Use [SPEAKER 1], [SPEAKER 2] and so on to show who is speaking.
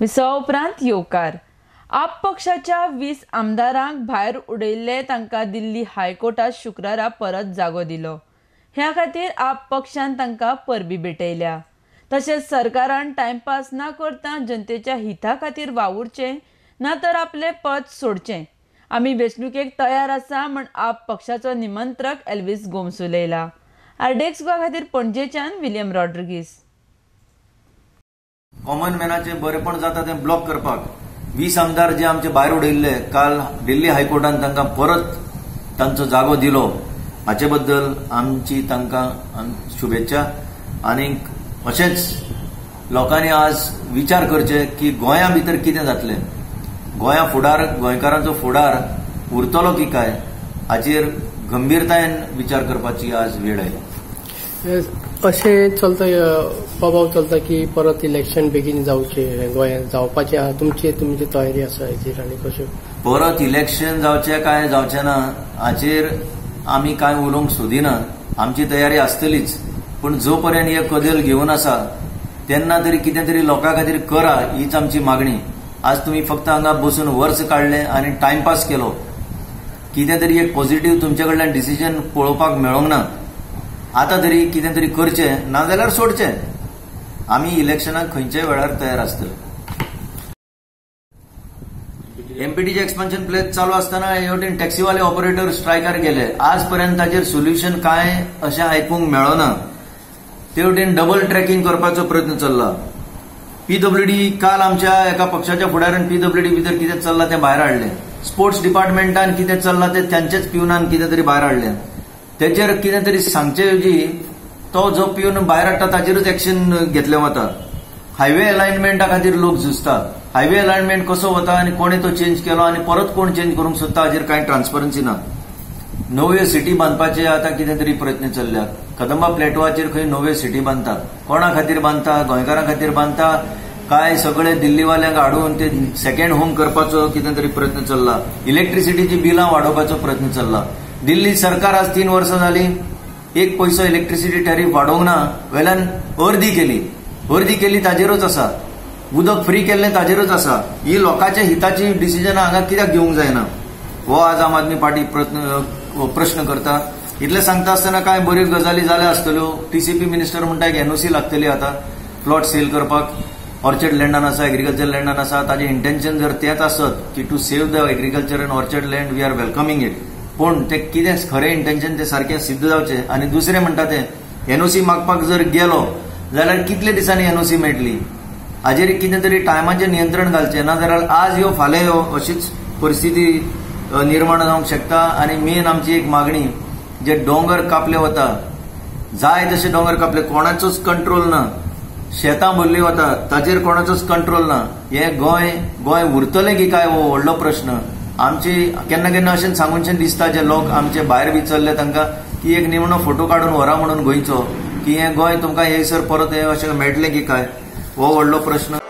[SPEAKER 1] विसवा उपरांत येवकार आप पक्षाच्या 20 आमदारांक भायर उडयल्ले तांकां दिल्ली हायकोर्टात शुक्रारा परत जागो दिलो। ह्या खातीर आप पक्षान तांकां परबी भेटयल्या। तशेंच सरकारान टाइमपास ना करता जनतेच्या हिता खातीर वावुरचें ना तर आपले पद सोडचें। आमी वेंचणुकेक तयार आसा म्हण आप पक्षाचो निमंत्रक एल्विस गोम्स उलयला। आरडेक्स गोवा खातीर पणजेच्यान विलियम रॉड्रिगीस।
[SPEAKER 2] कॉमन मॅनाचे बरेपण जाता ते ब्लॉक करपाक 20 आमदार जे आमचे भायर उडयल्ले काल दिल्ली हायकोर्टान तांकां परत तांचो जागो दिलो हाचे बद्दल आमची तांकां शुभेच्छा। आनीक अशेंच लोकांनी आज विचार करचे की गोंया भितर कितें जातलें, गोंया फुडार गोंयकारांचो फुडार उरतलो की काय हाचेर गंभीरतायेन विचार करपाची आज वेळ आयली।
[SPEAKER 3] अशें चलता प्रभाव चलता की परत इलेक्शन बेगीन जावचे गोंयांत जावपाचे आहा, तुमची तयारी आसा हेचेर आनी कशें
[SPEAKER 2] परत इलेक्शन जावचें काय जावचें ना हाचेर आमी कांय उलोवंक सोदिना। आमची तयारी आसतलीच, पूण जो पर्यंत हे कदेल घेवन आसा तेन्ना तरी कितें तरी लोकां खातीर करा हीच आमची मागणी। आज तुमी फक्त हांगा बसून वर्स काडले आनी टाइमपास केलो, कितें तरी एक पॉझिटिव्ह तुमचे कडल्यान डिसिजन पळोवपाक मेळोंक ना। आता तरी कितें तरी करचें ना जाल्यार सोडचें। आमी इलेक्शनाक खंयच्याय वेळार तयार आसतले। एमपीटीचे एक्सपान्शन प्लेस चालू आसतना हे वटेन टॅक्सीवाले ऑपरेटर स्ट्रायकार गेले। आज पर्यंत ताचेर सोल्युशन काय अशें आयकूंक मेळना। ते वटेन डबल ट्रॅकिंग करपाचो प्रयत्न चल्ला। पीडब्ल्यूडी काल आमच्या एका पक्षाच्या फुडाऱ्यान पीडब्ल्यूडी भितर कितें चल्लां तें भायर हाडलें। स्पोर्ट्स डिपार्टमेंटान कितें चल्लां तें तांचेच पिवनान कितें तरी भायर हाडलें। तेचेर कितें तरी सांगचे ऐवजी तो जो पिवन भायर हाडटा ताचेरूच एक्शन घेतलें वता। हायवे अलायनमेंटा खातीर लोक झुजता। हायवे अलायनमेंट कसो वता आनी कोणे तो चेंज केलो आनी परत कोण चेंज करूंक सोदता हाचेर कांय ट्रान्सपरन्सी ना। नव्यो सिटी बांदपाचे आतां कितें तरी प्रयत्न चल्ल्यात। कदंबा प्लेटवाचेर खंय नव्यो सिटी बांदता, कोणा खातीर बांदता, गोंयकारां खातीर बांदता काय सगळे दिल्लीवाल्यांक हाडून ते सेकंड होम करपाचो कितें तरी प्रयत्न चल्ला। इलेक्ट्रिसिटीची बिलां वाडोवपाचो प्रयत्न चल्ला। दिल्ली सरकार आज 3 वर्सां जाली एक पयसो इलेक्ट्रिसिटी टॅरिफ वाडोवंक ना, वेल्यान अर्दी केली ताजेरूच आसा। उदक फ्री केल्लें ताजेरूच आसा। ही लोकांच्या हिताची डिसिजनां हांगा कित्याक घेवंक जायना हो आज आम आदमी पार्टी प्रश्न करता। इतलें सांगता आसतना कांय बऱ्यो गजाली जाल्या आसतल्यो। टीसीपी मिनिस्टर म्हणटा एक एनओसी लागतली आतां प्लॉट सेल करपाक। ऑर्चर्ड लँडान आसा, एग्रीकल्चर लँडान आसा, ताजें इंटेन्शन जर तेंच आसत की to save the agriculture and orchard land we are welcoming it, पूण ते कितें खरें इंटेन्शन ते सारकें सिद्ध जावचें। आनी दुसरें म्हणटा तें एनओसी मागपाक जर गेलो जाल्यार कितले दिसांनी एनओसी मेळटली हाचेर कितें तरी टायमाचें नियंत्रण घालचें, ना जाल्यार आज यो फाल्यां यो अशीच परिस्थिती निर्माण जावंक शकता। आनी मेन आमची एक मागणी जे डोंगर कापले वता, जाय तशे डोंगर कापले, कोणाचोच कंट्रोल ना। शेतां भरली वता ताचेर कोणाचोच कंट्रोल ना। हे गोंय उरतलें की काय हो व्हडलो प्रश्न। आमची केन्ना केन्ना अशें सांगूनशें दिसता जे लोक आमचे भायर बी चल्ले तांकां की एक निमणो फोटो काडून व्हरा म्हणून गोंयचो की हें गोंय तुमकां येयसर परत हें अशें मेळटलें की काय हो व्हडलो प्रश्न।